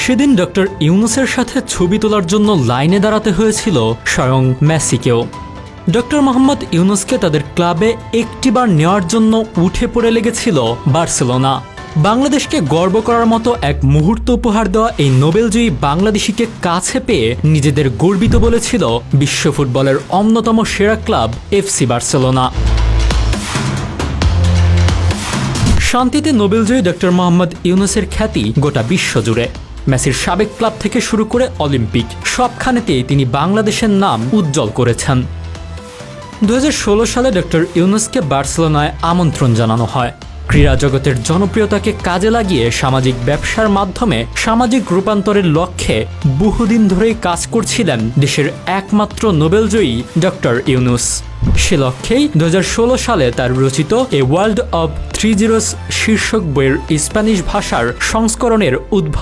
সেদিন ডক্টর ইউনুসের সাথে ছবি তোলার জন্য লাইনে দাঁড়াতে হয়েছিল স্বয়ং মেসিকেও। ডক্টর মোহাম্মদ ইউনুসকে তাদের ক্লাবে একটিবার নেওয়ার জন্য উঠে পড়ে লেগেছিল বার্সেলোনা। বাংলাদেশকে গর্ব করার মতো এক মুহূর্ত উপহার দেওয়া এই নোবেলজয়ী বাংলাদেশিকে কাছে পেয়ে নিজেদের গর্বিত বলেছিল বিশ্ব ফুটবলের অন্যতম সেরা ক্লাব এফসি বার্সেলোনা। শান্তিতে নোবেলজয়ী ডক্টর মোহাম্মদ ইউনুসের খ্যাতি গোটা বিশ্বজুড়ে। মেসির সাবেক ক্লাব থেকে শুরু করে অলিম্পিক সবখানেতেই তিনি বাংলাদেশের নাম উজ্জ্বল করেছেন। 2016 সালে ডক্টর ইউনুসকে বার্সেলোনায় আমন্ত্রণ জানানো হয়। ক্রীড়া জগতের জনপ্রিয়তাকে কাজে লাগিয়ে সামাজিক ব্যবসার মাধ্যমে সামাজিক রূপান্তরের লক্ষ্যে বহুদিন ধরেই কাজ করছিলেন দেশের একমাত্র নোবেলজয়ী ডক্টর ইউনুস। সে লক্ষ্যেই 2016 সালে তার রচিত এ ওয়ার্ল্ড অব 3 জিরোস শীর্ষক বইয়ের স্প্যানিশ ভাষার সংস্করণের উদ্বোধন